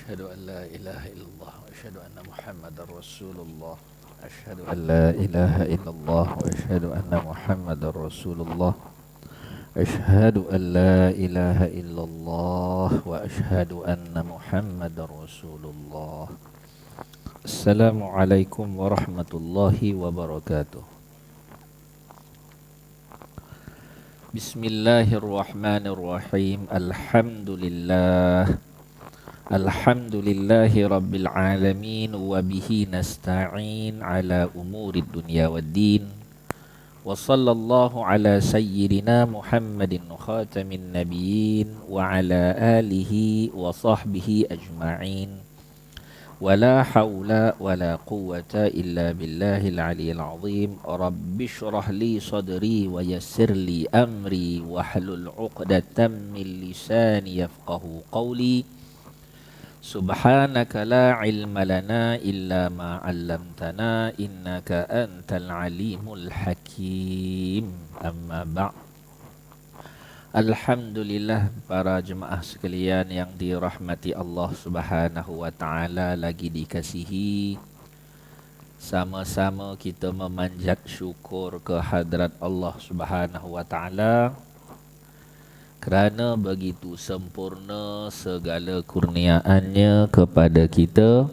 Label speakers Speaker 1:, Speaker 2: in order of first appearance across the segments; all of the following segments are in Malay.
Speaker 1: أشهد أن لا إله إلا الله وأشهد أن محمدا رسول الله أشهد أن لا إله إلا الله وأشهد أن محمدا رسول الله أشهد أن لا إله إلا الله وأشهد أن محمدا رسول الله. السلام عليكم ورحمة الله وبركاته. بسم الله الرحمن الرحيم. الحمد لله رب العالمين وبه نستعين على أمور الدنيا والدين وصلى الله على سيدنا محمد خاتم النبيين وعلى آله وصحبه أجمعين ولا حول ولا قوة إلا بالله العلي العظيم. رب اشرح لي صدري ويسر لي أمري واحلل عقدة من لساني يفقه قولي. سبحانك لا علم لنا إلا ما علمتنا إنك أنت العليم الحكيم. أما بعد. Alhamdulillah, para jemaah sekalian yang dirahmati Allah Subhanahu wa taala, lagi dikasihi, sama-sama kita memanjat syukur ke hadrat Allah Subhanahu wa taala kerana begitu sempurna segala kurniaannya kepada kita,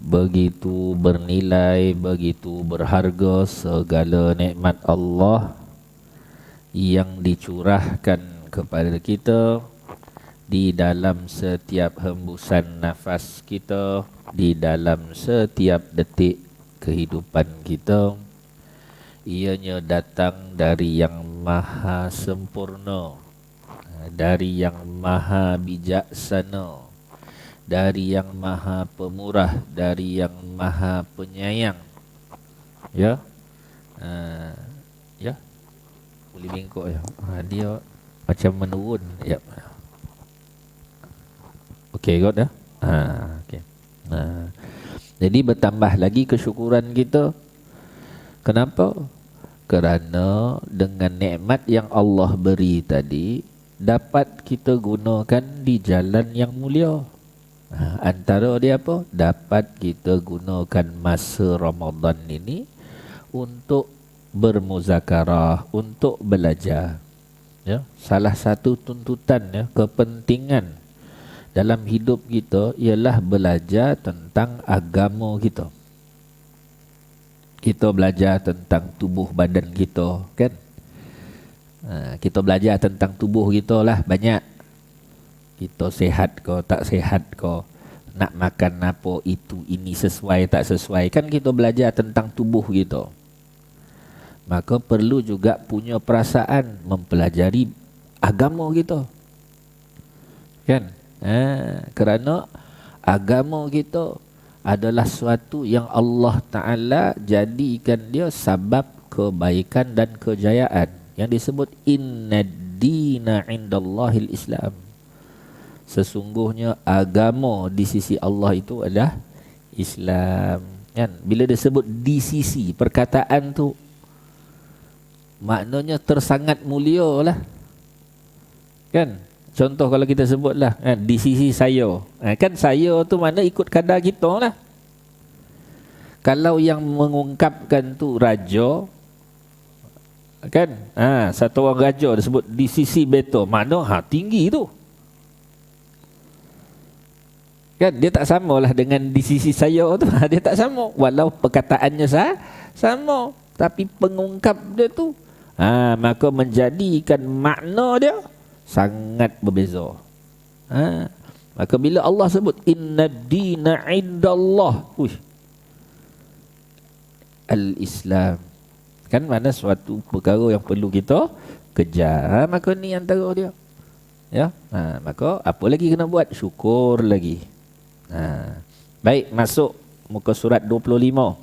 Speaker 1: begitu bernilai, begitu berharga segala nikmat Allah yang dicurahkan kepada kita di dalam setiap hembusan nafas kita, di dalam setiap detik kehidupan kita. Ianya datang dari yang maha sempurna, dari yang maha bijaksana, dari yang maha pemurah, dari yang maha penyayang. Ya, ya, boleh bengkok ya. Dia macam menurun. Ya. Okey, God ya. Okey. Jadi bertambah lagi kesyukuran kita. Kenapa? Kerana dengan nikmat yang Allah beri tadi dapat kita gunakan di jalan yang mulia. Antara dia apa? Dapat kita gunakan masa Ramadan ini untuk bermuzakarah, untuk belajar. Ya, salah satu tuntutan, ya, kepentingan dalam hidup kita ialah belajar tentang agama kita. Kita belajar tentang tubuh badan kita, kan? Kita belajar tentang tubuh kita lah banyak. Kita sihat ke tak sihat ke, nak makan apa, itu ini sesuai tak sesuai, kan kita belajar tentang tubuh kita. Maka perlu juga punya perasaan mempelajari agama kita, kan? Kerana agama kita adalah suatu yang Allah Ta'ala jadikan dia sabab kebaikan dan kejayaan, yang disebut innad dina indallahil Islam. Sesungguhnya agama di sisi Allah itu adalah Islam, kan? Bila disebut di sisi, perkataan tu maknanya tersangat mulia lah, kan? Contoh kalau kita sebutlah, di sisi saya, kan saya tu mana ikut kadar kita lah. Kalau yang mengungkapkan tu raja, kan? Satu orang raja disebut di sisi beto, mana tinggi tu, kan? Dia tak samalah dengan di sisi saya tu. Dia tak sama, walau perkataannya sama, tapi pengungkap dia tu maka menjadikan makna dia sangat berbeza. Maka bila Allah sebut inna dina indallah al-Islam, kan mana suatu perkara yang perlu kita kejar. Maka ni antara dia, ya. Maka apa lagi kena buat? Syukur lagi. Baik, masuk muka surat 25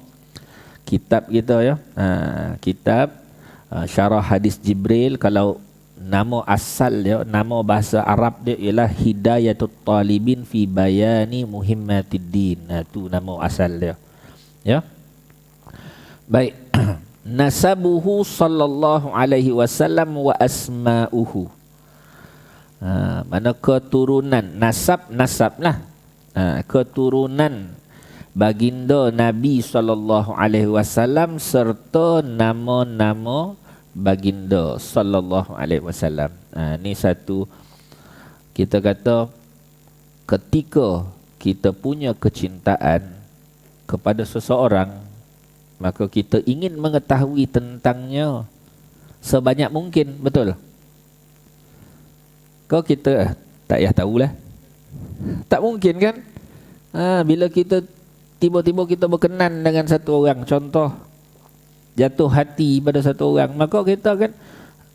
Speaker 1: kitab kita, ya. Kitab syarah hadis Jibril. Kalau nama asal dia, nama bahasa Arab dia ialah Hidayatut Talibin fi Bayani Muhimmatid Din. Itu nama asal dia, ya. Baik. Nasabuhu sallallahu alaihi wasallam wa asma'uhu. Mana keturunan, nasab lah. Keturunan baginda Nabi SAW serta nama-nama baginda SAW. Ni satu, kita kata ketika kita punya kecintaan kepada seseorang, maka kita ingin mengetahui tentangnya sebanyak mungkin, betul? Kau kita tak payah tahulah. Tak mungkin kan? Bila kita tiba-tiba kita berkenan dengan satu orang, contoh jatuh hati pada satu orang, maka kita kan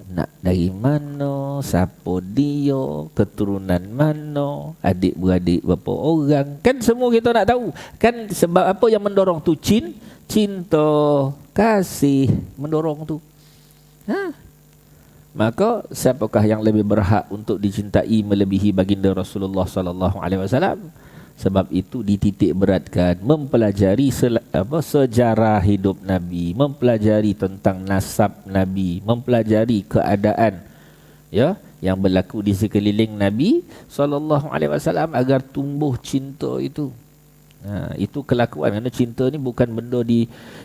Speaker 1: nak dari mana, siapa dia, keturunan mana, adik-beradik berapa orang, kan semua kita nak tahu. Kan sebab apa yang mendorong tu? Cinta, kasih mendorong tu. Maka siapakah yang lebih berhak untuk dicintai melebihi baginda Rasulullah sallallahu alaihi wasallam? Sebab itu dititik beratkan mempelajari sejarah hidup Nabi, mempelajari tentang nasab Nabi, mempelajari keadaan yang berlaku di sekeliling Nabi sallallahu alaihi wasallam agar tumbuh cinta itu. Itu kelakuan, kerana cinta ni bukan benda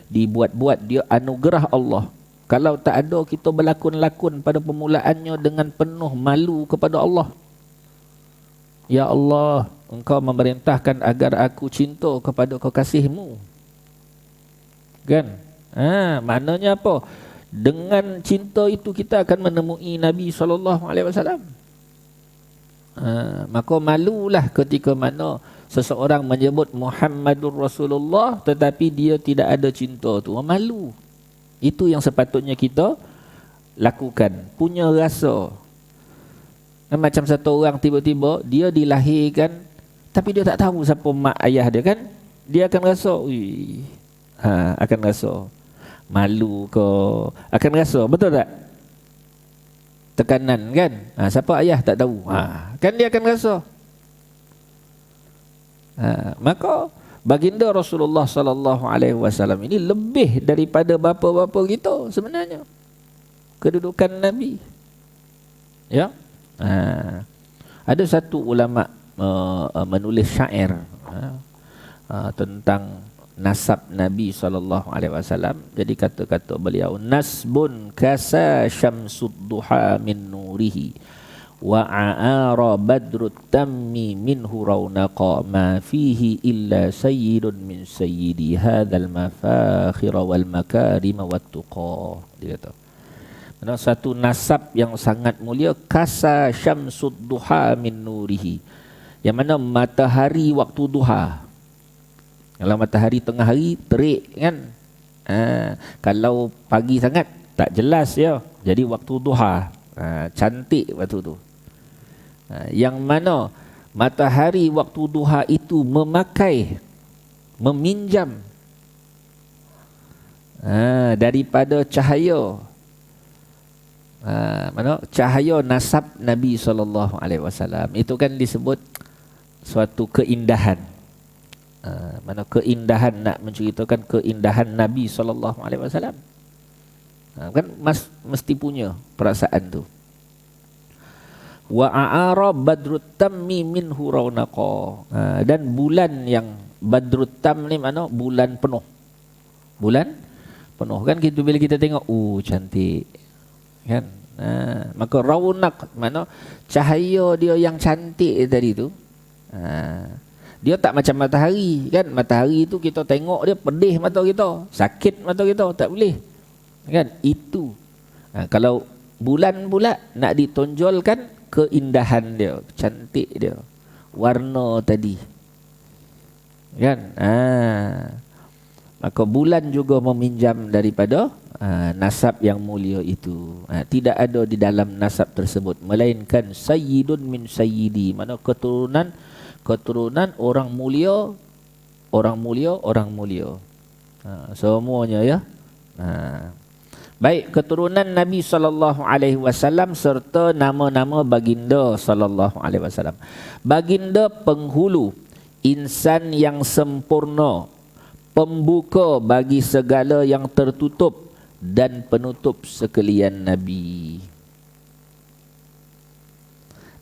Speaker 1: dibuat-buat, dia anugerah Allah. Kalau tak ada, kita berlakon-lakon pada permulaannya dengan penuh malu kepada Allah. Ya Allah, Engkau memerintahkan agar aku cinta kepada kekasihmu. Kan? Maknanya apa? Dengan cinta itu kita akan menemui Nabi SAW. Maka malulah ketika mana seseorang menyebut Muhammadur Rasulullah tetapi dia tidak ada cinta tu. Malu. Itu yang sepatutnya kita lakukan. Punya rasa. Macam satu orang tiba-tiba dia dilahirkan tapi dia tak tahu siapa mak ayah dia, kan? Dia akan rasa, akan rasa malu ke, akan rasa, betul tak? Tekanan, kan? Siapa ayah tak tahu. Kan dia akan rasa. Maka baginda Rasulullah sallallahu alaihi wasallam ini lebih daripada bapa-bapa kita sebenarnya. Kedudukan Nabi. Ya. Ada satu ulama menulis syair tentang nasab Nabi sallallahu alaihi wasallam. Jadi kata-kata beliau, nasbun kasa syamsud duha min nurihi wa a'ara badrut tammi minhu raunaqa ma fihi illa sayyidun min sayyidi hadzal mafakhir wal makarim wat tuqa. Dia kata satu nasab yang sangat mulia, kasa syamsud duha min nurihi, yang mana matahari waktu duha. Kalau matahari tengah hari terik, kan? Kalau pagi sangat tak jelas ya. Jadi waktu duha cantik waktu tu. Yang mana matahari waktu duha itu meminjam daripada cahaya cahaya nasab Nabi SAW. Itu kan disebut suatu keindahan. Mana keindahan, nak menceritakan keindahan Nabi SAW. Kan mesti punya perasaan tu. Wa a'ara badrut tammi minhu raunaqa. Dan bulan yang badrut tam ni mana? Bulan penuh. Bulan penuh, kan? Kita bila kita tengok, cantik, kan? Maka raunak, mana cahaya dia yang cantik tadi tu. Dia tak macam matahari, kan? Matahari tu kita tengok dia pedih mata kita, sakit mata kita, tak boleh, kan? Itu kalau bulan pula nak ditonjolkan keindahan dia, cantik dia, warna tadi, kan? Maka bulan juga meminjam daripada nasab yang mulia itu. Tidak ada di dalam nasab tersebut melainkan sayyidun min sayyidi, mana keturunan orang mulia, orang mulia. Semuanya ya. Baik, keturunan Nabi sallallahu alaihi wasallam serta nama-nama baginda sallallahu alaihi wasallam. Baginda penghulu, insan yang sempurna, pembuka bagi segala yang tertutup dan penutup sekalian Nabi.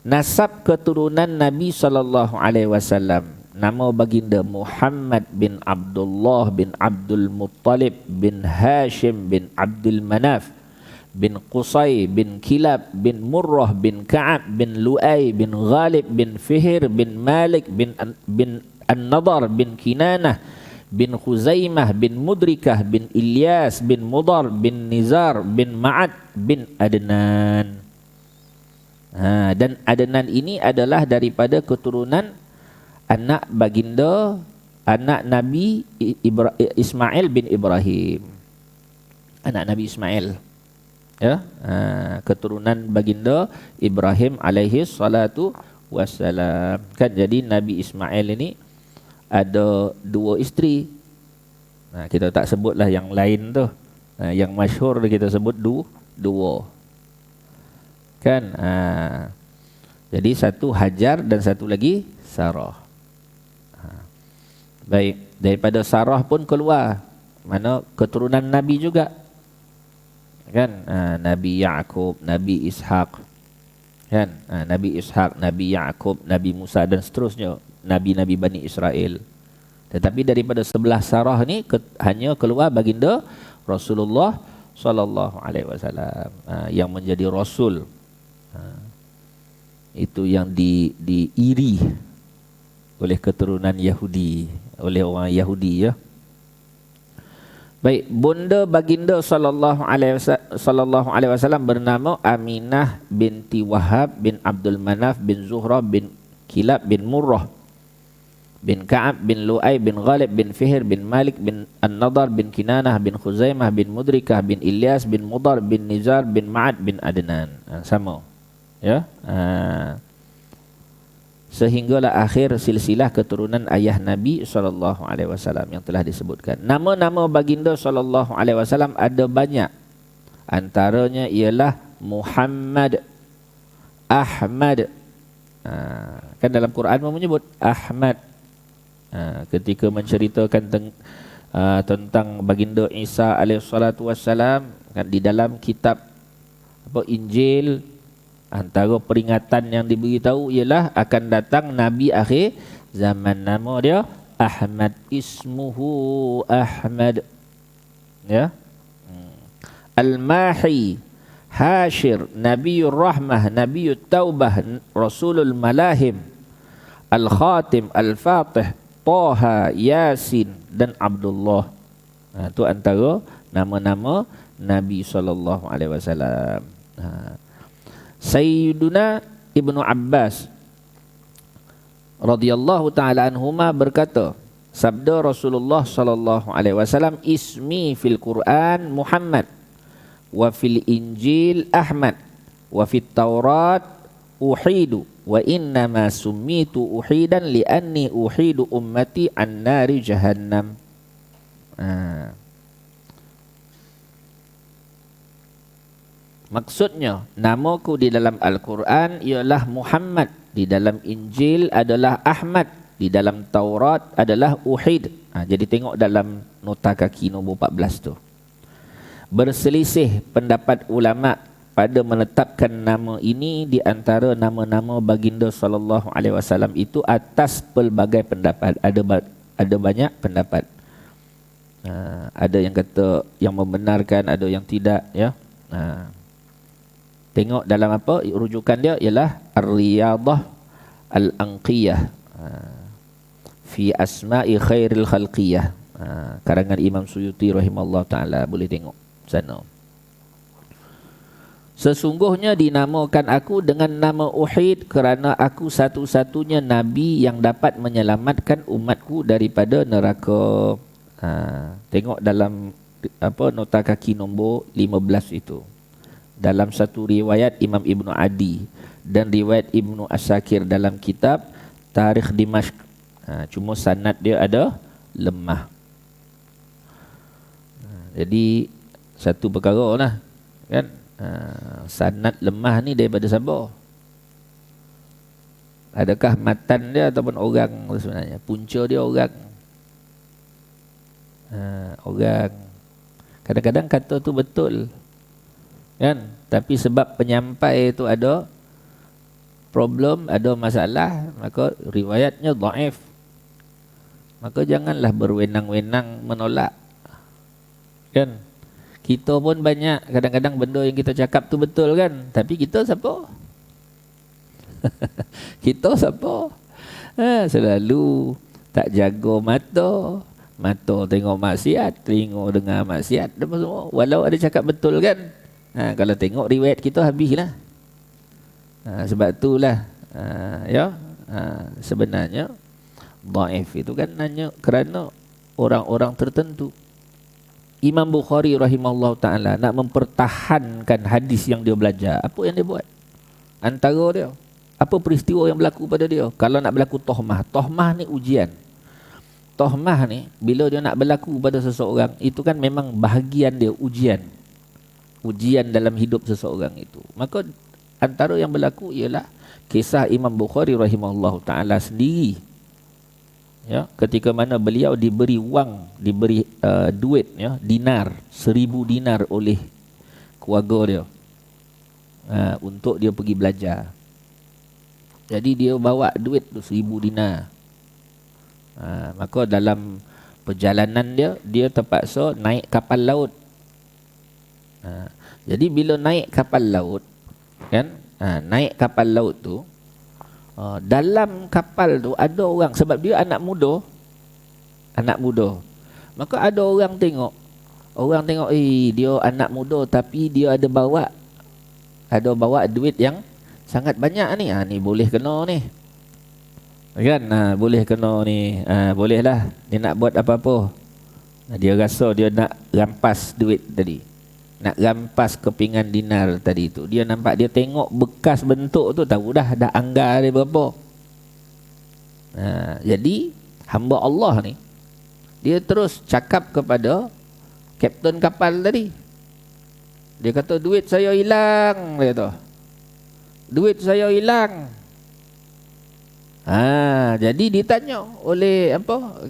Speaker 1: Nasab keturunan Nabi SAW, nama baginda Muhammad bin Abdullah bin Abdul Muttalib bin Hashim bin Abdul Manaf bin Qusay bin Kilab bin Murrah bin Ka'ab bin Lu'ay bin Ghalib bin Fihr bin Malik bin An-Nadar bin Kinanah bin Khuzaimah bin Mudrikah bin Ilyas bin Mudar bin Nizar bin Ma'ad bin Adnan. Dan Adnan ini adalah daripada keturunan anak baginda, anak Nabi Ismail bin Ibrahim. Anak Nabi Ismail. Ya, keturunan baginda Ibrahim alaihi salatu wassalam. Kan jadi Nabi Ismail ini ada 2 isteri. Kita tak sebutlah yang lain tu. Yang masyhur kita sebut 2. Kan? Jadi satu Hajar dan satu lagi Sarah. Baik, daripada Sarah pun keluar mana keturunan Nabi juga. Kan? Nabi Ya'qub, Nabi Ishaq. Kan? Nabi Ishaq, Nabi Ya'qub, Nabi Musa dan seterusnya, nabi-nabi Bani Israel. Tetapi daripada sebelah Sarah ni hanya keluar baginda Rasulullah sallallahu alaihi wasallam yang menjadi rasul. Itu yang diiri oleh keturunan Yahudi, oleh orang Yahudi, ya. Baik, bunda baginda sallallahu alaihi wasallam bernama Aminah binti Wahab bin Abdul Manaf bin Zuhra bin Kilab bin Murrah bin Ka'ab bin Lu'ay bin Ghalib bin Fihr bin Malik bin An-Nadar bin Kinanah bin Khuzaimah bin Mudrikah bin Ilyas bin Mudar bin Nizar bin Ma'ad bin Adnan. Sama, ya. Sehinggalah akhir silsilah keturunan ayah Nabi sallallahu alaihi wasallam yang telah disebutkan. Nama-nama baginda sallallahu alaihi wasallam ada banyak. Antaranya ialah Muhammad, Ahmad. Kan dalam Quran menyebut Ahmad. Ketika menceritakan tentang baginda Isa alaihi salatu wassalam, kan di dalam kitab Injil, antara peringatan yang diberitahu ialah akan datang Nabi akhir zaman, nama dia Ahmad, ismuhu Ahmad, ya. Al-Mahi, Hashir, Nabiyur Rahmah, Nabiyut Taubah, Rasulul Malahim, Al-Khatim, Al-Fatih, Taha, Yasin dan Abdullah. Itu antara nama-nama Nabi sallallahu alaihi wasallam. Sayyiduna Ibnu Abbas radhiyallahu taala anhuma berkata, sabda Rasulullah sallallahu alaihi wasallam, ismi fil Quran Muhammad wa fil Injil Ahmad wa fit Taurat uhidu wa inna ma summitu uhidan li anni uhidu ummati an nari jahannam. Maksudnya, namaku di dalam Al-Quran ialah Muhammad, di dalam Injil adalah Ahmad, di dalam Taurat adalah Uhid. Jadi tengok dalam nota kaki nombor 14 tu. Berselisih pendapat ulama pada menetapkan nama ini di antara nama-nama baginda sallallahu alaihi wasallam itu atas pelbagai pendapat. Ada banyak pendapat. Ada yang kata yang membenarkan, ada yang tidak, ya. Tengok dalam apa rujukan dia ialah Ar-Riyadah Al-Anqiyah fi Asma'i Khairil Khalqiyah, karangan Imam Suyuti rahimahullah taala. Boleh tengok sana. Sesungguhnya dinamakan aku dengan nama Uhid kerana aku satu-satunya nabi yang dapat menyelamatkan umatku daripada neraka. Tengok dalam nota kaki nombor 15 itu. Dalam satu riwayat Imam Ibnu Adi dan riwayat Ibnu Asakir dalam kitab Tarikh Dimashq. Cuma sanad dia ada lemah. Jadi satu perkara lah, kan. Sanad lemah ni daripada siapa? Adakah matan dia ataupun orang sebenarnya? Punca dia orang. Orang. Kadang-kadang kata tu betul, kan, tapi sebab penyampai itu ada problem, ada masalah, maka riwayatnya dhaif. Maka janganlah berwenang-wenang menolak. Kan? Kita pun banyak kadang-kadang benda yang kita cakap tu betul kan, tapi kita siapa? Kita siapa? Selalu tak jaga mata. Mata tengok maksiat, telinga dengar maksiat, apa semua. Walau ada cakap betul kan, kalau tengok riwayat kita habislah. Sebab itulah sebenarnya dhaif itu kan hanya kerana orang-orang tertentu. Imam Bukhari rahimahullah ta'ala nak mempertahankan hadis yang dia belajar. Apa yang dia buat? Antara dia, apa peristiwa yang berlaku pada dia? Kalau nak berlaku tohmah, tohmah ni ujian. Tohmah ni bila dia nak berlaku pada seseorang, itu kan memang bahagian dia, ujian. Ujian dalam hidup seseorang itu. Maka antara yang berlaku ialah kisah Imam Bukhari rahimahullah ta'ala sendiri. Ya, ketika mana beliau diberi wang, diberi duit, ya, dinar, 1000 dinar oleh keluarga dia untuk dia pergi belajar. Jadi dia bawa duit tu 1000 dinar. Maka dalam perjalanan dia terpaksa naik kapal laut. Jadi bila naik kapal laut kan, naik kapal laut tu, dalam kapal tu ada orang, sebab dia anak muda. Maka ada orang tengok, dia anak muda tapi dia ada bawa duit yang sangat banyak ni. Ni boleh kena ni. Kan? Boleh kena ni. Bolehlah dia nak buat apa-apa. Dia rasa dia nak rampas duit tadi. Nak rampas kepingan dinar tadi tu. Dia nampak, dia tengok bekas bentuk tu, tahu dah anggar dia berapa. Jadi hamba Allah ni, dia terus cakap kepada kapten kapal tadi. Dia kata, duit saya hilang. Dia kata, duit saya hilang. Jadi ditanya oleh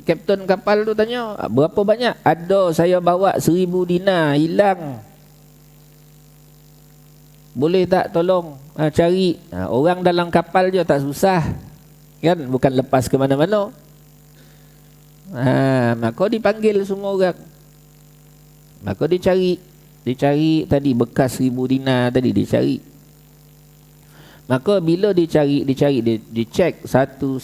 Speaker 1: kapten kapal tu, tanya, berapa banyak? Ada, saya bawa 1000 dinar hilang. Boleh tak tolong cari? Orang dalam kapal je tak susah kan, bukan lepas ke mana-mana. Maka dipanggil semua orang. Maka dicari tadi bekas 1000 dinar tadi dicari. Maka bila dicari, dicek satu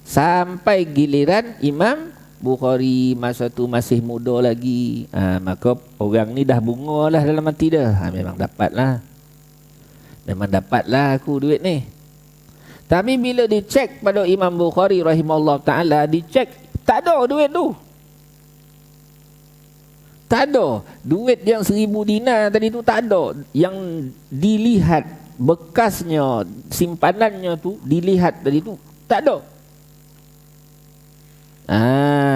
Speaker 1: sampai giliran Imam Bukhari masa tu masih muda lagi. Maka orang ni dah bunga lah dalam hati dia. Memang dapatlah aku duit ni. Tapi bila dicek pada Imam Bukhari rahimahullah ta'ala, dicek tak ada duit tu. Tak ada. Duit yang 1000 dinar tadi tu tak ada. Yang dilihat bekasnya, simpanannya tu dilihat tadi tu tak ada.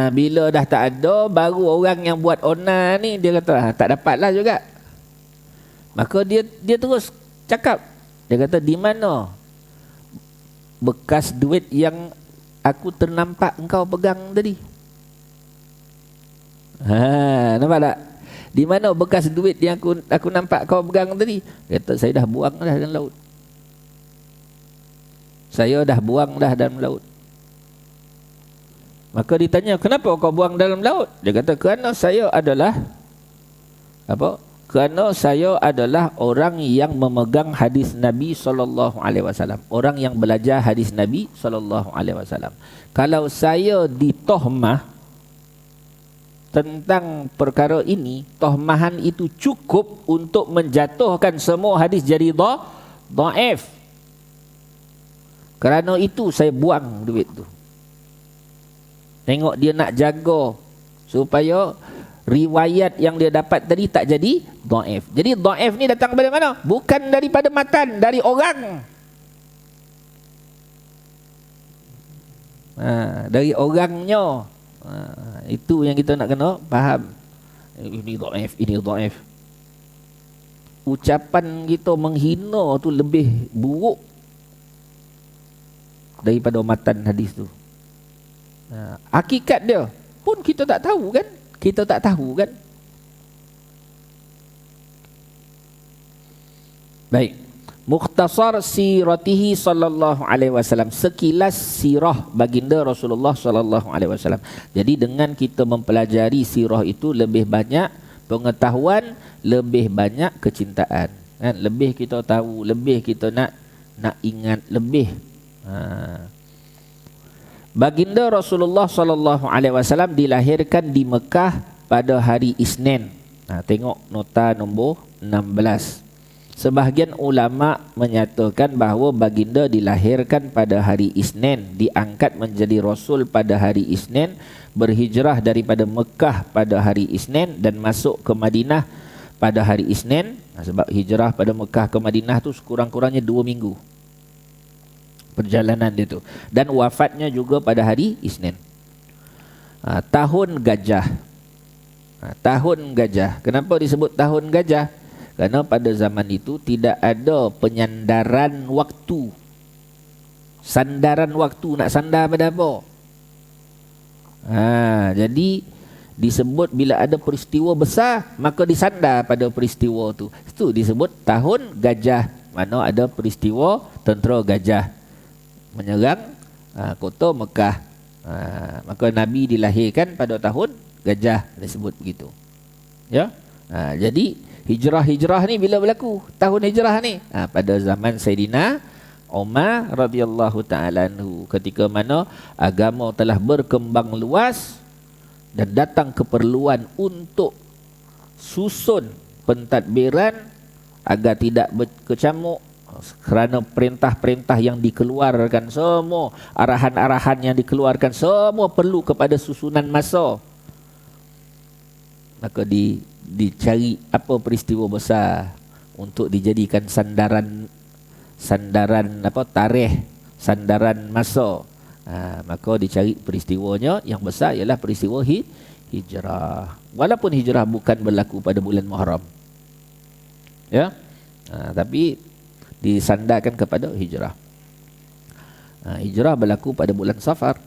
Speaker 1: Bila dah tak ada, baru orang yang buat onar ni dia kata tak dapatlah juga. Maka dia terus cakap. Dia kata, di mana bekas duit yang aku ternampak engkau pegang tadi? Nampak tak? Di mana bekas duit yang aku nampak kau pegang tadi? Dia kata, saya dah buang dah dalam laut. Saya dah buang dah dalam laut. Maka ditanya, kenapa kau buang dalam laut? Dia kata, kerana saya adalah kerana saya adalah orang yang memegang hadis Nabi SAW. Orang yang belajar hadis Nabi SAW. Kalau saya ditohmah tentang perkara ini, tohmahan itu cukup untuk menjatuhkan semua hadis jadi dhaif. Kerana itu saya buang duit tu. Tengok dia nak jaga supaya riwayat yang dia dapat tadi tak jadi dhaif. Jadi dhaif ni datang dari mana? Bukan daripada matan, dari orang. Dari orangnya. Itu yang kita nak kena faham. Ini dhaif. Ucapan kita menghina tu lebih buruk daripada matan hadis tu. Hakikat dia pun kita tak tahu kan. Baik. Mukhtasar siratihi sallallahu alaihi wasallam, sekilas sirah baginda Rasulullah sallallahu alaihi wasallam. Jadi dengan kita mempelajari sirah itu lebih banyak pengetahuan, lebih banyak kecintaan, kan? Lebih kita tahu, lebih kita nak ingat lebih. Baginda Rasulullah sallallahu alaihi wasallam dilahirkan di Mekah pada hari Isnin. Tengok nota nombor 16. Sebahagian ulama menyatakan bahawa baginda dilahirkan pada hari Isnin, diangkat menjadi Rasul pada hari Isnin, berhijrah daripada Mekah pada hari Isnin dan masuk ke Madinah pada hari Isnin. Sebab hijrah pada Mekah ke Madinah tu sekurang-kurangnya 2 minggu perjalanan dia tu. Dan wafatnya juga pada hari Isnin. Tahun gajah. Tahun gajah. Kenapa disebut tahun gajah? Kerana pada zaman itu tidak ada penyandaran waktu. Sandaran waktu, nak sandar pada apa? Jadi disebut bila ada peristiwa besar, maka disandar pada peristiwa tu. Itu disebut tahun gajah. Mana ada peristiwa tentera gajah menyerang kota Mekah. Maka Nabi dilahirkan pada tahun gajah, disebut begitu. Ya. Jadi hijrah ni bila berlaku? Tahun hijrah ni pada zaman Sayyidina Umar radhiyallahu taala anhu, ketika mana agama telah berkembang luas dan datang keperluan untuk susun pentadbiran agar tidak berkecamuk, kerana perintah-perintah yang dikeluarkan semua, arahan-arahan yang dikeluarkan semua perlu kepada susunan masa. Maka dicari apa peristiwa besar untuk dijadikan sandaran tarikh, sandaran masa. Maka dicari peristiwanya yang besar ialah peristiwa hijrah. Walaupun hijrah bukan berlaku pada bulan Muharram, ya, tapi disandarkan kepada hijrah. Hijrah berlaku pada bulan Safar,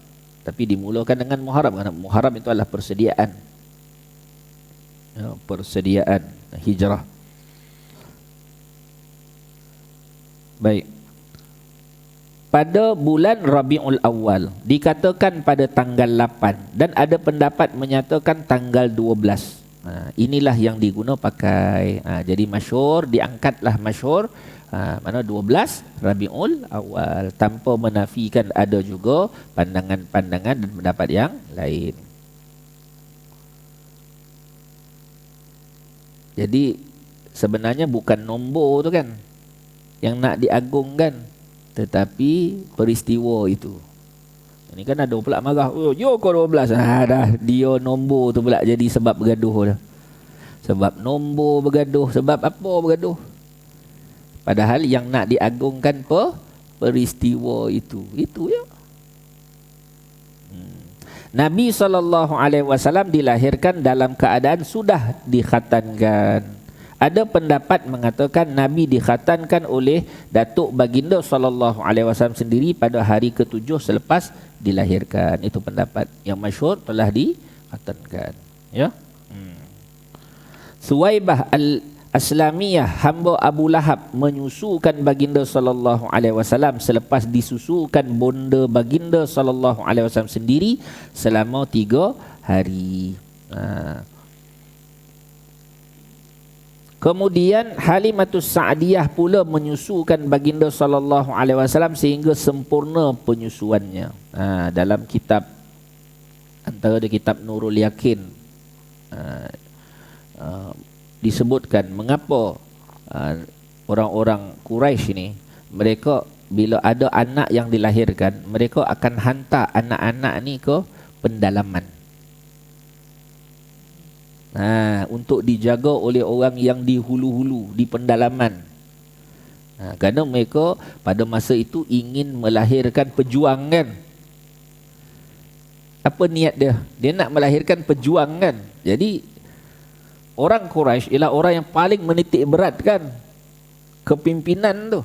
Speaker 1: tapi dimulakan dengan Muharram, kerana Muharram itu adalah persediaan. Persediaan hijrah. Baik. Pada bulan Rabiul Awal dikatakan pada tanggal 8 dan ada pendapat menyatakan tanggal 12. Inilah yang diguna pakai. Jadi masyhur, diangkatlah masyhur mana 12 Rabiul Awal, tanpa menafikan ada juga pandangan-pandangan dan pendapat yang lain. Jadi sebenarnya bukan nombor tu kan yang nak diagungkan, tetapi peristiwa itu. Ini kan ada pula marah, yo kau 12. Dah dia nombor tu pula jadi sebab bergaduh dah. Sebab nombor bergaduh, sebab apa bergaduh? Padahal yang nak diagungkan peristiwa itu. Itu ya. Nabi SAW dilahirkan dalam keadaan sudah dikhatankan. Ada pendapat mengatakan Nabi dikhatankan oleh Datuk Baginda SAW sendiri pada hari ke-7 selepas dilahirkan. Itu pendapat yang masyhur, telah dikhatankan. Ya. Suwaibah Al-Aslamiyah, hamba Abu Lahab, menyusukan Baginda SAW selepas disusukan bonda Baginda SAW sendiri selama 3 hari. Kemudian Halimatus Sa'diyah pula menyusukan Baginda SAW sehingga sempurna penyusuannya. Dalam kitab, antara kitab Nurul Yakin, disebutkan mengapa orang-orang Quraisy ini, mereka bila ada anak yang dilahirkan, mereka akan hantar anak-anak ni ke pendalaman. Untuk dijaga oleh orang yang di hulu-hulu, di pendalaman. Kerana mereka pada masa itu ingin melahirkan pejuang kan. Apa niat dia? Dia nak melahirkan pejuang kan. Jadi orang Quraisy ialah orang yang paling menitik beratkan kepimpinan tu.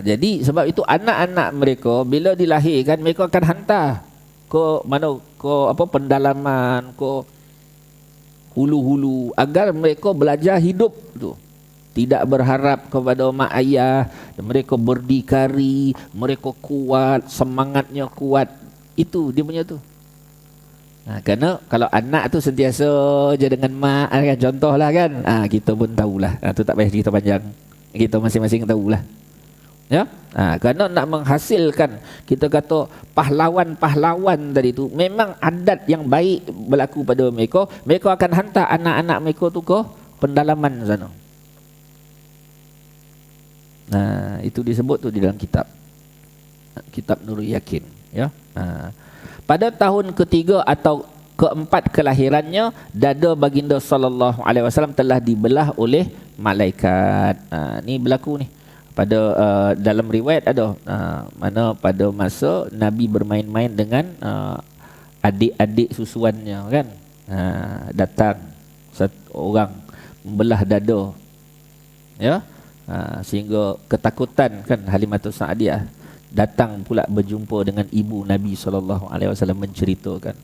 Speaker 1: Jadi sebab itu anak-anak mereka bila dilahirkan, mereka akan hantar ke mana, ke pendalaman, ke hulu-hulu, agar mereka belajar hidup tu. tidak berharap kepada mak ayah, mereka berdikari, mereka kuat, semangatnya kuat. Itu dia punya tu. Kerana kalau anak tu sentiasa je dengan mak kan, contohlah kan, kita pun tahulah. Tu tak payah cerita panjang. Kita masing-masing tahulah. Ya? Kerana nak menghasilkan, kita kata pahlawan-pahlawan tadi tu, memang adat yang baik berlaku pada mereka. Mereka akan hantar anak-anak mereka tu ke pendalaman sana. Itu disebut tu di dalam kitab Nurul Yakin, ya. Pada tahun ketiga atau keempat kelahirannya, dada baginda sallallahu alaihi wasallam telah dibelah oleh malaikat. Ni berlaku ni. Pada dalam riwayat ada mana pada masa Nabi bermain-main dengan adik-adik susuannya kan. Datang satu orang membelah dada. Ya. Sehingga ketakutan kan Halimatus Sa'diyah datang pula berjumpa dengan ibu Nabi SAW menceritakan.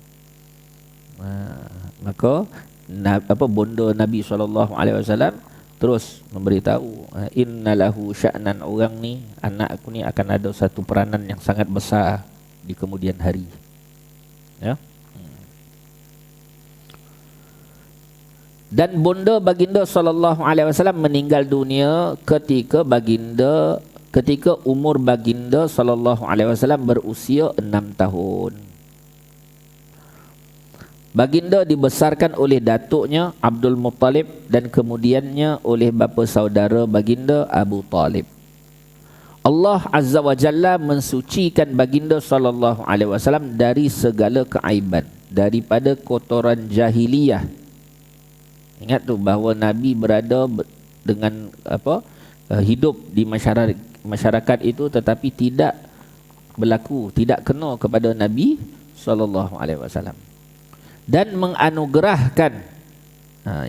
Speaker 1: Maka bonda Nabi SAW terus memberitahu, innalahu sya'nan, orang ni, anak aku ni akan ada satu peranan yang sangat besar di kemudian hari. Ya. Dan bonda baginda SAW meninggal dunia ketika umur baginda SAW berusia 6 tahun. Baginda dibesarkan oleh datuknya Abdul Muttalib dan kemudiannya oleh bapa saudara baginda Abu Talib. Allah Azza wa Jalla mensucikan baginda SAW dari segala keaiban, daripada kotoran jahiliyah. Ingat tu bahawa Nabi berada dengan hidup di masyarakat itu, tetapi tidak berlaku, tidak kena kepada Nabi SAW. Dan menganugerahkan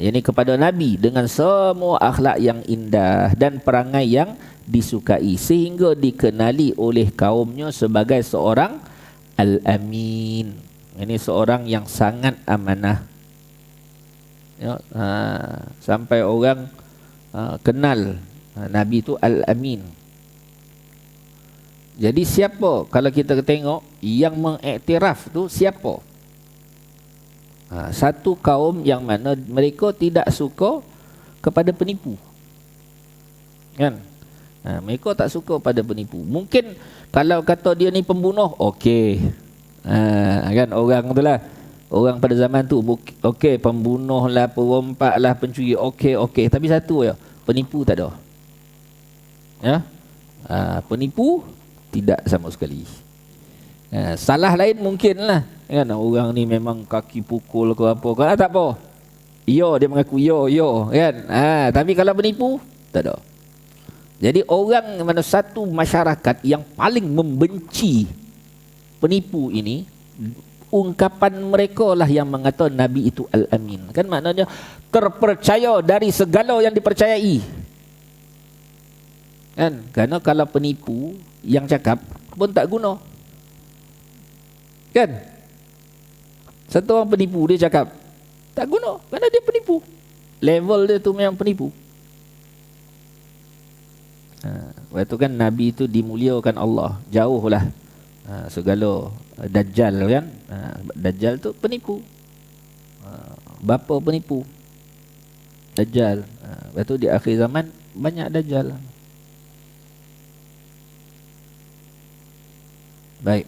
Speaker 1: yakni kepada Nabi dengan semua akhlak yang indah dan perangai yang disukai, sehingga dikenali oleh kaumnya sebagai seorang Al-Amin. Ini seorang yang sangat amanah. Ya, sampai orang kenal Nabi itu Al-Amin. Jadi siapa, kalau kita tengok yang mengiktiraf tu siapa? Satu kaum yang mana mereka tidak suka kepada penipu, kan? Mereka tak suka pada penipu. Mungkin kalau kata dia ni pembunuh, okey, kan, orang tu lah. Orang pada zaman tu, okey, pembunuh lah, perompak lah, pencuri, okey. Tapi satu ya, penipu tak ada. Ya, penipu tidak sama sekali. Salah lain mungkin lah, kan, orang ni memang kaki pukul ke apa, kan, tak apa. Dia mengaku yo, kan. Tapi kalau penipu, tak ada. Jadi orang mana satu masyarakat yang paling membenci penipu ini, ungkapan mereka lah yang mengatakan Nabi itu Al-Amin. Kan maknanya terpercaya dari segala yang dipercayai. Kan? Kerana kalau penipu yang cakap pun tak guna. Kan? Satu orang penipu dia cakap tak guna kerana dia penipu. Level dia tu memang penipu. Waktu kan Nabi itu dimuliakan Allah. Jauhlah segala Dajjal kan. Dajjal tu penipu. Bapa penipu Dajjal. Lepas tu di akhir zaman banyak Dajjal. Baik.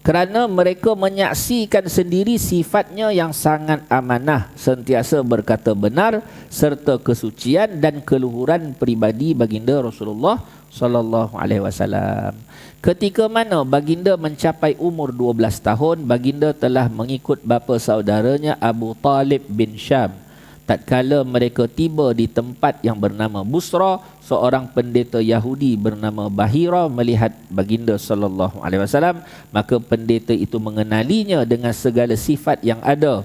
Speaker 1: Kerana mereka menyaksikan sendiri sifatnya yang sangat amanah, sentiasa berkata benar, serta kesucian dan keluhuran peribadi baginda Rasulullah sallallahu alaihi wasallam. Ketika mana baginda mencapai umur 12 tahun, baginda telah mengikut bapa saudaranya Abu Talib bin Syam. Tatkala mereka tiba di tempat yang bernama Busra, seorang pendeta Yahudi bernama Bahira melihat baginda sallallahu alaihi wasallam, maka pendeta itu mengenalinya dengan segala sifat yang ada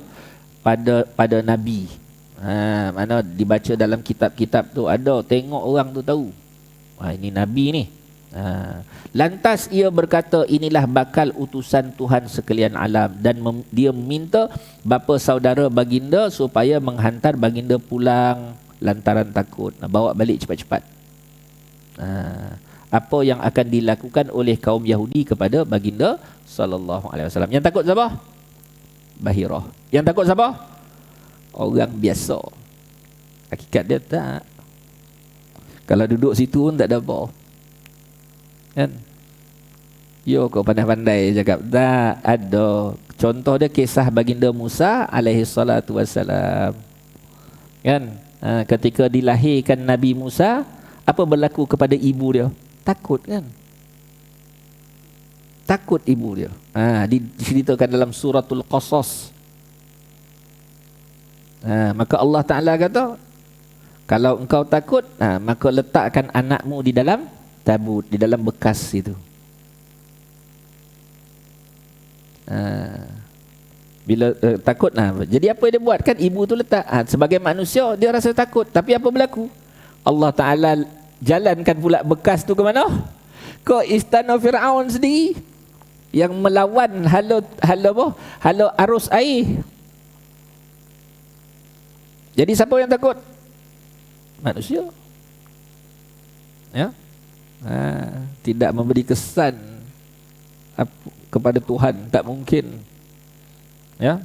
Speaker 1: pada Nabi. Mana dibaca dalam kitab-kitab tu ada, tengok orang tu tahu. Ini Nabi ni. Lantas ia berkata, inilah bakal utusan Tuhan sekalian alam, dan dia meminta bapa saudara baginda supaya menghantar baginda pulang lantaran takut. Bawa balik cepat-cepat. Apa yang akan dilakukan oleh kaum Yahudi kepada baginda sallallahu alaihi wasallam. Yang takut siapa? Bahirah. Yang takut siapa? Orang biasa. Hakikat dia tak. Kalau duduk situ pun tak ada apa. Kan? Yo kau pandai-pandai cakap. Tak ada. Contoh dia kisah baginda Musa alaihi salatu wassalam. Kan? Ketika dilahirkan Nabi Musa, apa berlaku kepada ibu dia? Takut kan? Takut ibu dia. Diceritakan dalam suratul Qasas. Maka Allah Ta'ala kata, kalau engkau takut, maka letakkan anakmu di dalam tabut, di dalam bekas itu. Bila takut, jadi apa dia buat kan? Ibu tu letak. Sebagai manusia dia rasa takut, tapi apa berlaku? Allah Ta'ala jalankan pula bekas tu ke mana? Ke istana Fir'aun sendiri yang melawan halau arus air. Jadi siapa yang takut? Manusia. Ya. Tidak memberi kesan kepada Tuhan, tak mungkin. Ya.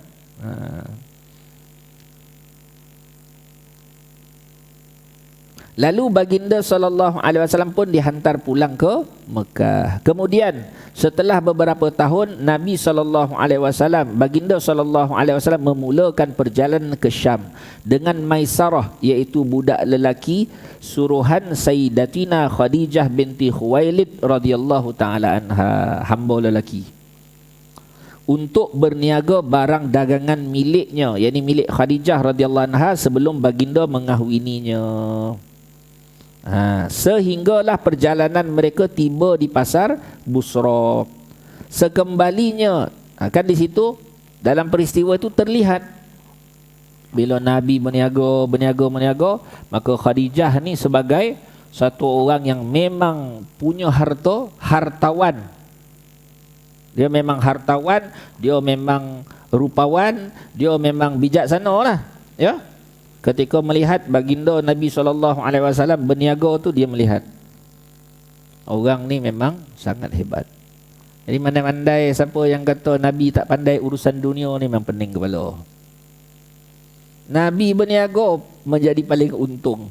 Speaker 1: Lalu baginda sallallahu alaihi wasallam pun dihantar pulang ke Mekah. Kemudian setelah beberapa tahun Nabi sallallahu alaihi wasallam, baginda sallallahu alaihi wasallam memulakan perjalanan ke Syam dengan Maisarah, iaitu budak lelaki suruhan Sayyidatina Khadijah binti Khuwailid radhiyallahu taala anha, hamba lelaki, untuk berniaga barang dagangan miliknya, yakni milik Khadijah radhiyallahu anha sebelum baginda mengahwininya. Sehinggalah perjalanan mereka tiba di pasar Busra. Sekembalinya, kan di situ dalam peristiwa itu terlihat bila Nabi berniaga, maka Khadijah ni sebagai satu orang yang memang punya hartawan. Dia memang hartawan, dia memang rupawan, dia memang bijaksana lah, ya. Ketika melihat baginda Nabi SAW berniaga tu, dia melihat orang ni memang sangat hebat. Jadi mandai-mandai siapa yang kata Nabi tak pandai urusan dunia ni memang pening kepala. Nabi berniaga menjadi paling untung,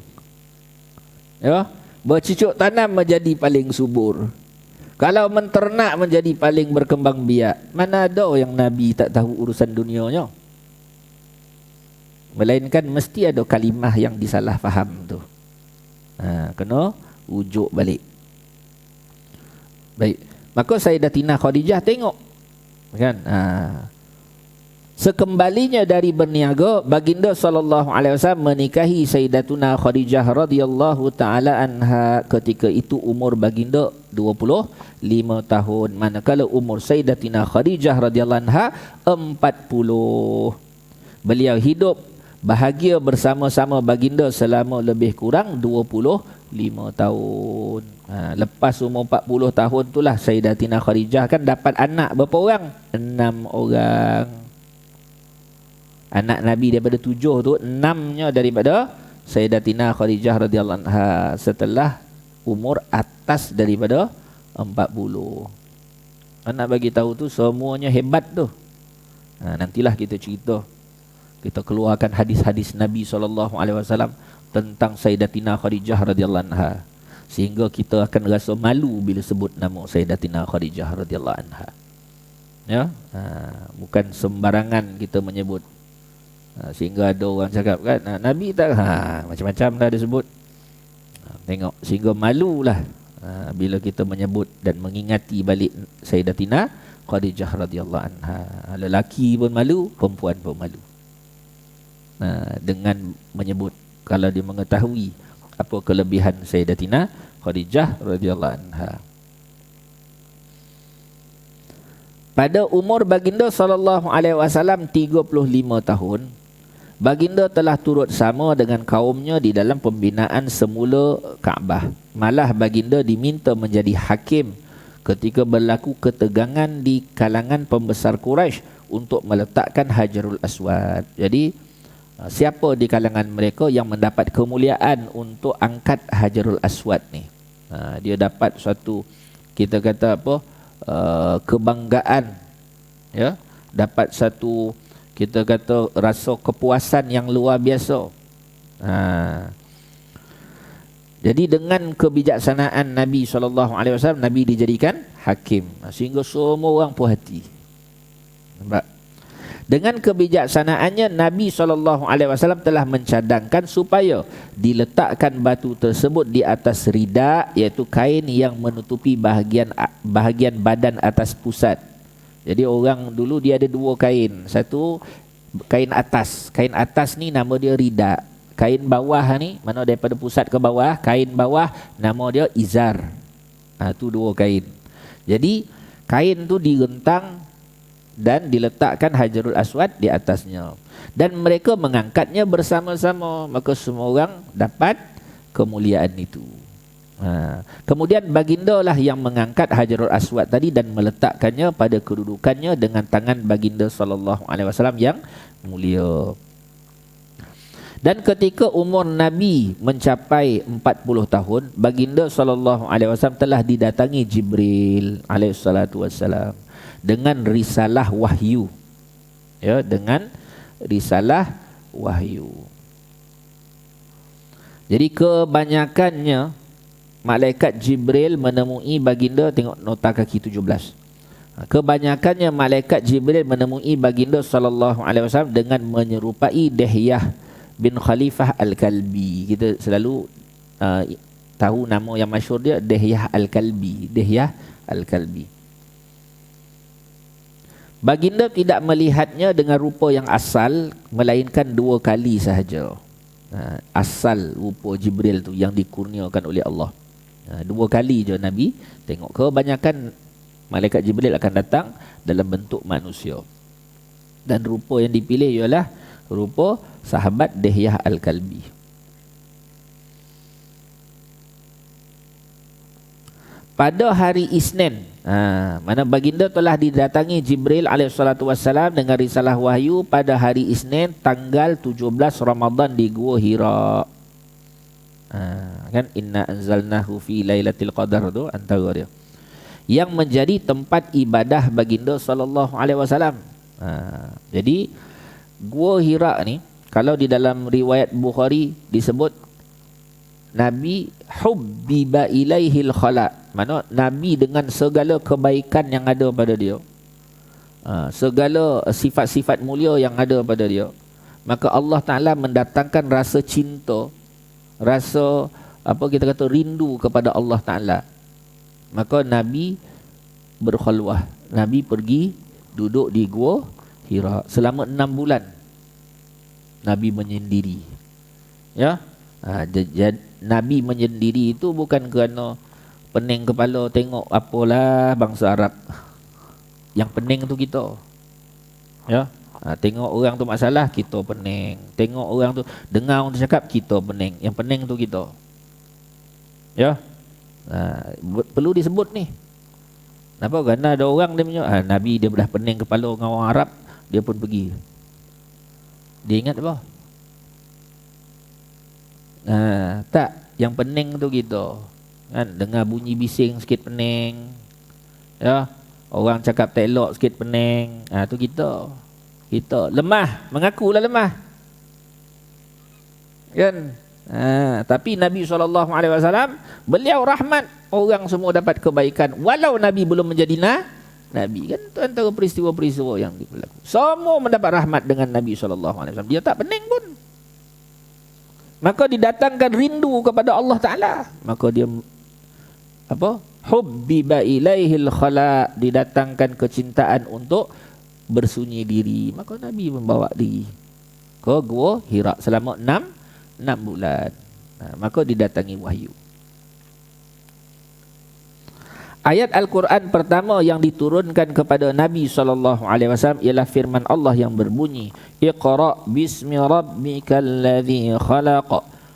Speaker 1: ya. Bercucuk tanam menjadi paling subur. Kalau menternak menjadi paling berkembang biak. Mana ada yang Nabi tak tahu urusan dunianya? Melainkan mesti ada kalimah yang disalah faham tu. Kena ujuk balik. Baik. Maka Sayyidatina Khadijah tengok, kan? Sekembalinya dari berniaga, baginda sallallahu alaihi wasallam menikahi Sayyidatuna Khadijah radhiyallahu taala anha. Ketika itu umur baginda 25 tahun, manakala umur Sayyidatina Khadijah radhiyallahu anha 40. Beliau hidup bahagia bersama-sama baginda selama lebih kurang 25 tahun. Lepas umur 40 tahun itulah Sayyidatina Khadijah kan dapat anak berapa orang? 6 orang. Anak Nabi daripada 7 tu, 6-nya daripada Sayyidatina Khadijah radhiyallahu anha setelah umur atas daripada 40. Nak bagi tahu tu semuanya hebat tu. Nantilah kita cerita. Kita keluarkan hadis-hadis Nabi SAW tentang Sayyidatina Khadijah radhiyallahu anha, sehingga kita akan rasa malu bila sebut nama Sayyidatina Khadijah radhiyallahu anha. Ya, bukan sembarangan kita menyebut. Sehingga ada orang cakap kan, Nabi tak, macam-macam dah disebut. Tengok, sehingga malulah bila kita menyebut dan mengingati balik Sayyidatina Khadijah radhiyallahu anha. Lelaki pun malu, perempuan pun malu. Dengan menyebut kalau dia mengetahui apa kelebihan Sayyidatina Khadijah radhiyallahu anha. Pada umur baginda sallallahu alaihi wasallam 35 tahun, baginda telah turut sama dengan kaumnya di dalam pembinaan semula Kaabah. Malah baginda diminta menjadi hakim ketika berlaku ketegangan di kalangan pembesar Quraisy untuk meletakkan Hajarul Aswad. Jadi Siapa di kalangan mereka yang mendapat kemuliaan untuk angkat Hajarul Aswad ni? Dia dapat suatu, kita kata apa, kebanggaan, ya, dapat satu, kita kata, rasa kepuasan yang luar biasa. Jadi dengan kebijaksanaan Nabi SAW, Nabi dijadikan hakim, sehingga semua orang puas hati. Nampak? Dengan kebijaksanaannya, Nabi SAW telah mencadangkan supaya diletakkan batu tersebut di atas rida, iaitu kain yang menutupi bahagian badan atas pusat. Jadi orang dulu dia ada dua kain. Satu kain atas. Kain atas ni nama dia rida. Kain bawah ni, mana daripada pusat ke bawah, kain bawah nama dia izar. Tu dua kain. Jadi kain tu direntang dan diletakkan Hajarul Aswad di atasnya, dan mereka mengangkatnya bersama-sama, maka semua orang dapat kemuliaan itu. Kemudian baginda lah yang mengangkat Hajarul Aswad tadi dan meletakkannya pada kedudukannya dengan tangan baginda SAW yang mulia. Dan ketika umur Nabi mencapai 40 tahun, baginda SAW telah didatangi Jibril alaihissalam dengan risalah wahyu, ya, dengan risalah wahyu. Jadi kebanyakannya malaikat Jibril menemui baginda, tengok nota kaki 17. Kebanyakannya malaikat Jibril menemui baginda SAW dengan menyerupai Dihyah bin Khalifah Al-Kalbi. Kita selalu tahu nama yang masyhur dia, Dihyah Al-Kalbi. Dihyah Al-Kalbi. Baginda tidak melihatnya dengan rupa yang asal, melainkan 2 kali sahaja. Asal rupa Jibril tu yang dikurniakan oleh Allah. 2 kali je Nabi tengok. Kebanyakan malaikat Jibril akan datang dalam bentuk manusia. Dan rupa yang dipilih ialah rupa sahabat Dihyah Al-Kalbi. Pada hari Isnin, mana baginda telah didatangi Jibril alaihissalam dengan risalah wahyu pada hari Isnin tanggal 17 Ramadan di Gua Hira. Kan inna anzalnahu fi lailatul qadar tu antara dia, yang menjadi tempat ibadah baginda SAW. Jadi Gua Hira ni, kalau di dalam riwayat Bukhari disebut Nabi hubbiba ilaihil khala, mana Nabi dengan segala kebaikan yang ada pada dia, segala sifat-sifat mulia yang ada pada dia, maka Allah Ta'ala mendatangkan rasa cinta, rasa apa kita kata rindu kepada Allah Ta'ala. Maka Nabi berkhalwah, Nabi pergi duduk di Gua Hira selama 6 bulan. Nabi menyendiri, ya. Nabi menyendiri itu bukan kerana pening kepala tengok apalah bangsa Arab. Yang pening tu kita, ya. Tengok orang tu masalah, kita pening. Tengok orang tu, dengar orang tu cakap, kita pening. Yang pening tu kita, ya. Perlu disebut ni. Kenapa? Kerana ada orang dia punya, Nabi dia dah pening kepala dengan orang Arab, dia pun pergi. Dia ingat apa? Tak, yang pening tu kita, kan, dengar bunyi bising sikit pening, ya. Orang cakap tak elok sikit pening, tu kita lemah, mengakulah lemah, kan. Tapi Nabi SAW, beliau rahmat, orang semua dapat kebaikan walau Nabi belum menjadi Nabi, kan. Itu antara peristiwa-peristiwa yang berlaku. Semua mendapat rahmat dengan Nabi SAW. Dia tak pening pun. Maka didatangkan rindu kepada Allah Ta'ala. Maka dia apa? Hubbiba ilaihil khala, didatangkan kecintaan untuk bersunyi diri. Maka Nabi membawa diri ke Gua Hira selama 6 bulan. Maka didatangi wahyu. Ayat Al-Quran pertama yang diturunkan kepada Nabi SAW ialah firman Allah yang berbunyi, Iqra' bismi rabbikal ladzi khalaq,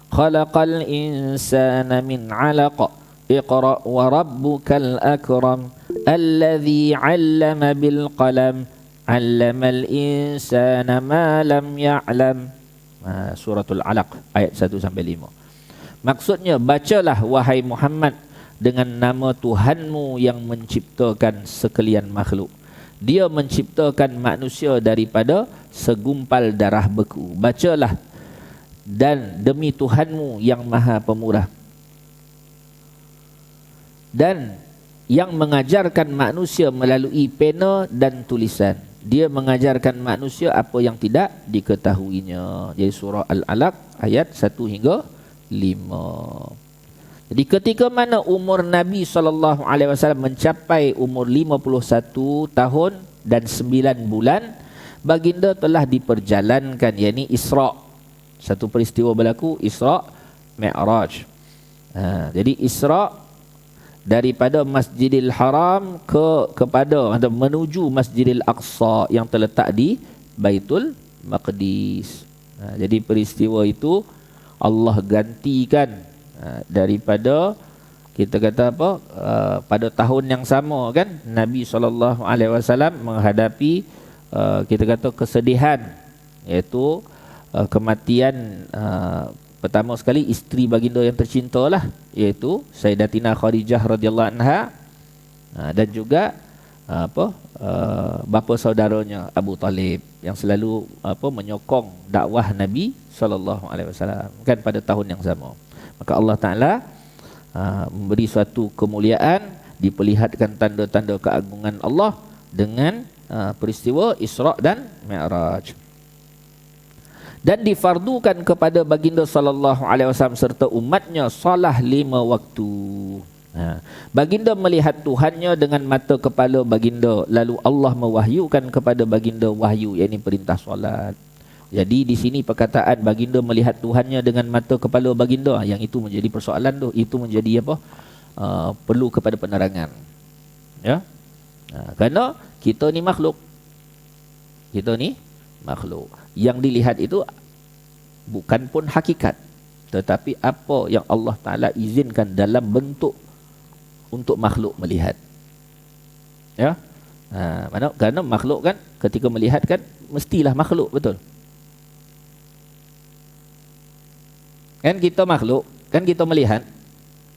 Speaker 1: khalaqal insana min 'alaq, Iqra' wa rabbukal akram, alladzi 'allama bil qalam, 'allamal insana ma lam ya'lam. Suratul Alaq ayat 1 sampai 5. Maksudnya, bacalah wahai Muhammad dengan nama Tuhanmu yang menciptakan sekalian makhluk. Dia menciptakan manusia daripada segumpal darah beku. Bacalah, dan demi Tuhanmu yang Maha Pemurah, dan yang mengajarkan manusia melalui pena dan tulisan. Dia mengajarkan manusia apa yang tidak diketahuinya. Jadi surah Al-Alaq ayat 1 hingga 5. Jadi ketika mana umur Nabi SAW mencapai umur 51 tahun dan 9 bulan, baginda telah diperjalankan, yakni Isra'. Satu peristiwa berlaku, Isra' Mi'raj. Jadi Isra' daripada Masjidil Haram kepada atau menuju Masjidil Aqsa yang terletak di Baitul Maqdis. Jadi peristiwa itu Allah gantikan daripada, kita kata apa, pada tahun yang sama kan, Nabi SAW menghadapi kita kata kesedihan, iaitu kematian pertama sekali isteri baginda yang tercinta lah, iaitu Sayyidatina Khadijah radhiyallahu anha, dan juga bapa saudaranya Abu Talib yang selalu menyokong dakwah Nabi SAW kan pada tahun yang sama. Maka Allah Ta'ala memberi suatu kemuliaan, diperlihatkan tanda-tanda keagungan Allah dengan peristiwa Isra' dan Mi'raj. Dan difardukan kepada baginda SAW serta umatnya salah 5 waktu. Baginda melihat Tuhannya dengan mata kepala baginda, lalu Allah mewahyukan kepada baginda wahyu, yakni perintah solat. Jadi di sini perkataan baginda melihat Tuhannya dengan mata kepala baginda, yang itu menjadi persoalan tu, itu menjadi apa? Perlu kepada penerangan. Ya. Kerana kita ni makhluk. Kita ni makhluk. Yang dilihat itu bukan pun hakikat, tetapi apa yang Allah Ta'ala izinkan dalam bentuk untuk makhluk melihat. Ya. Kerana makhluk kan ketika melihat kan mestilah makhluk, betul? Kan kita makhluk, kan kita melihat,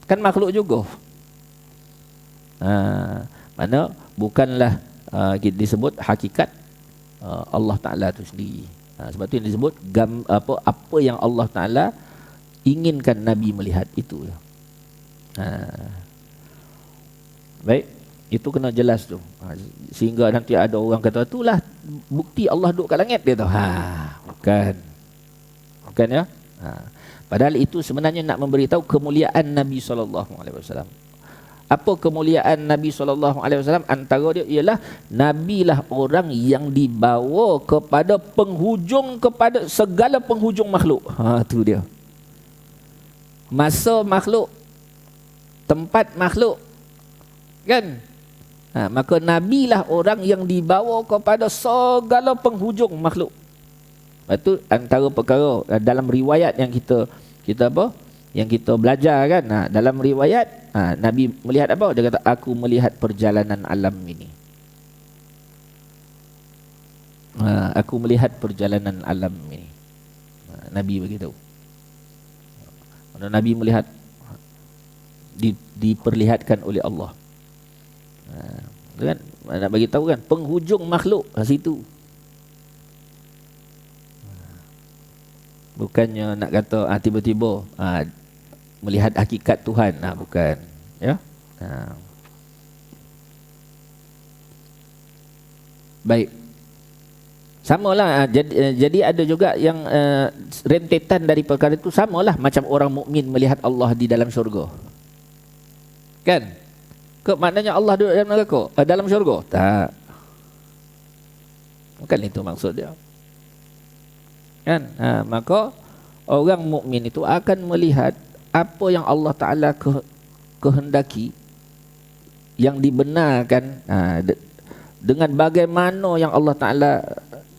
Speaker 1: kan makhluk juga. Mana bukanlah disebut hakikat Allah Ta'ala itu sendiri. Sebab itu yang disebut apa yang Allah Ta'ala inginkan Nabi melihat itu. Baik, itu kena jelas tu. Sehingga nanti ada orang kata, itulah bukti Allah duduk kat langit, dia tahu. Bukan. Bukan ya? Padahal itu sebenarnya nak memberitahu kemuliaan Nabi SAW. Apa kemuliaan Nabi SAW? Antara dia ialah Nabi lah orang yang dibawa kepada penghujung, kepada segala penghujung makhluk. Tu dia. Masa makhluk, tempat makhluk, kan? Maka Nabi lah orang yang dibawa kepada segala penghujung makhluk. Itu antara perkara dalam riwayat yang kita yang kita belajar kan. Dalam riwayat Nabi melihat apa? Dia kata, aku melihat perjalanan alam ini. Aku melihat perjalanan alam ini. Nabi beritahu. Nabi melihat diperlihatkan oleh Allah. Kan? Nak bagi tahu kan penghujung makhluk situ. Bukannya nak kata tiba-tiba melihat hakikat Tuhan. Bukan. Ya. Baik. Samalah. Jadi ada juga yang rentetan dari perkara itu, samalah macam orang mukmin melihat Allah di dalam syurga. Kan? Maknanya Allah duduk dalam neraka, dalam syurga? Tak. Bukan itu maksud dia. Kan? Maka orang mukmin itu akan melihat apa yang Allah Ta'ala kehendaki, yang dibenarkan, dengan bagaimana yang Allah Ta'ala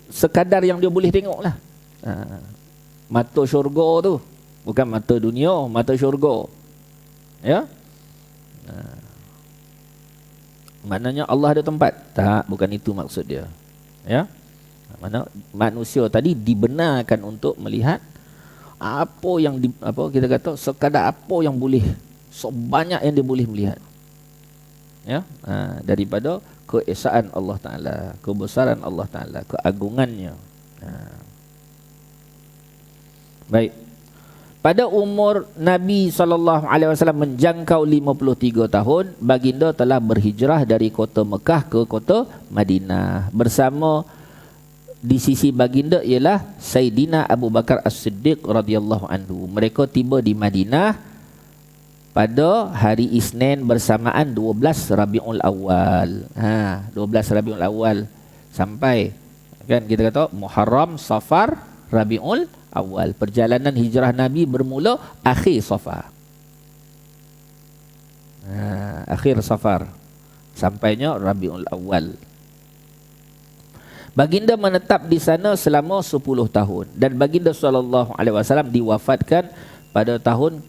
Speaker 1: sekadar yang dia boleh tengok lah. Mata syurga tu bukan mata dunia, mata syurga. Ya. Maknanya Allah ada tempat? Tak, bukan itu maksud dia. Ya. Mana manusia tadi dibenarkan untuk melihat apa yang kita kata sekadar apa yang boleh, sebanyak yang dia boleh melihat. Ya, daripada keesaan Allah Taala, kebesaran Allah Taala, keagungannya. Baik. Pada umur Nabi SAW menjangkau 53 tahun, baginda telah berhijrah dari kota Mekah ke kota Madinah. Bersama di sisi baginda ialah Sayyidina Abu Bakar As-Siddiq radhiyallahu anhu. Mereka tiba di Madinah pada hari Isnin bersamaan 12 Rabiul Awal. 12 Rabiul Awal sampai kan kita kata Muharram, Safar, Rabiul Awal. Perjalanan hijrah Nabi bermula akhir Safar. Akhir Safar sampainya Rabiul Awal. Baginda menetap di sana selama 10 tahun dan baginda SAW diwafatkan pada tahun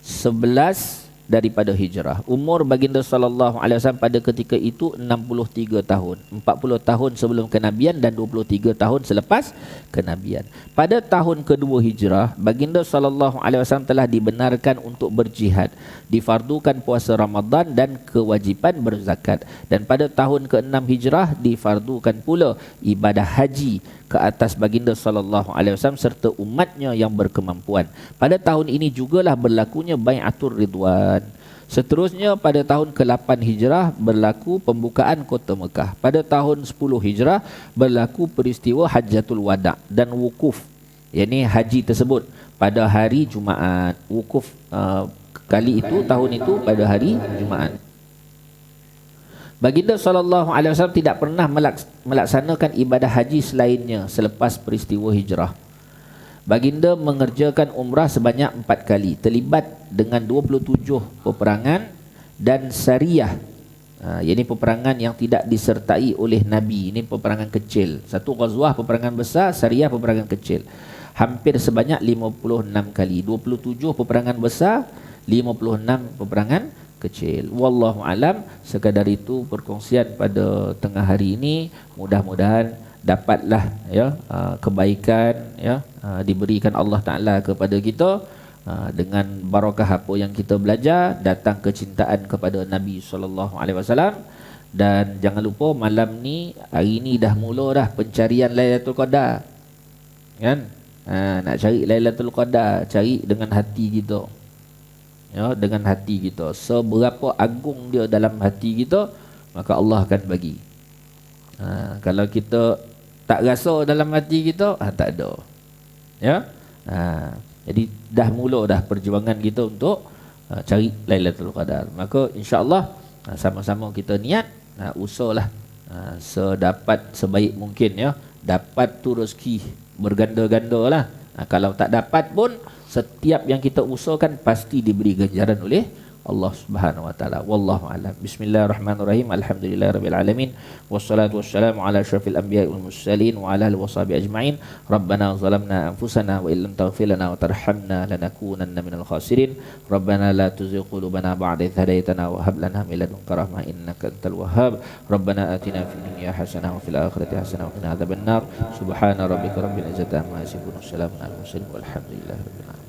Speaker 1: 11 daripada hijrah. Umur baginda SAW pada ketika itu 63 tahun. 40 tahun sebelum kenabian dan 23 tahun selepas kenabian. Pada tahun kedua hijrah, baginda SAW telah dibenarkan untuk berjihad, difardukan puasa Ramadan dan kewajipan berzakat. Dan pada tahun ke-6 hijrah difardukan pula ibadah haji ke atas baginda SAW serta umatnya yang berkemampuan. Pada tahun ini jugalah berlakunya Bai'atul Ridwan. Seterusnya pada tahun ke-8 hijrah berlaku pembukaan kota Mekah. Pada tahun 10 hijrah berlaku peristiwa Hajjatul Wada' dan wukuf. Yakni haji tersebut pada hari Jumaat. Wukuf kali itu tahun itu pada hari Jumaat. Baginda SAW tidak pernah melaksanakan ibadah haji selainnya selepas peristiwa hijrah. Baginda mengerjakan umrah sebanyak 4 kali, terlibat dengan 27 peperangan dan syariah. Ini peperangan yang tidak disertai oleh Nabi. Ini peperangan kecil. Satu ghazwah peperangan besar, syariah peperangan kecil. Hampir sebanyak 56 kali. 27 peperangan besar, 56 peperangan kecil. Wallahu alam. Sekadar itu perkongsian pada tengah hari ini. Mudah-mudahan dapatlah kebaikan diberikan Allah Taala kepada kita dengan barakah apa yang kita belajar, datang kecintaan kepada Nabi SAW. Dan jangan lupa malam ni, hari ni dah mula dah pencarian Lailatul Qadar. Kan? Nak cari Lailatul Qadar, cari dengan hati kita. Ya, dengan hati kita. Seberapa agung dia dalam hati kita, maka Allah akan bagi. Kalau kita tak rasa dalam hati kita, tak ada. Ya. Jadi dah mula dah perjuangan kita untuk cari Lailatul Qadar. Maka insya-Allah sama-sama kita niat, usahalah sedapat sebaik mungkin ya, dapat tu rezeki berganda-ganda lah. Kalau tak dapat pun, setiap yang kita usahakan pasti diberi ganjaran oleh Allah Subhanahu wa taala. Wallahu a'lam. Bismillahirrahmanirrahim. Alhamdulillahirabbil alamin. Wassalatu wassalamu ala asyrafil anbiya'i wal mursalin wa ala alihi washabihi ajma'in. Rabbana zalamna anfusana wa illam taghfir lana wa tarhamna lanakunanna minal khasirin. Rabbana la tuzigh qulubana ba'da idh hadaytana wa hab lana min ladunka rahmah innaka antal wahhab. Rabbana atina fid dunya hasanah wa fil akhirati hasanah wa qina adzabannar. Subhana rabbika rabbil izzati amma yasifun. Wassalamun alal mursalin walhamdulillahi rabbil alamin.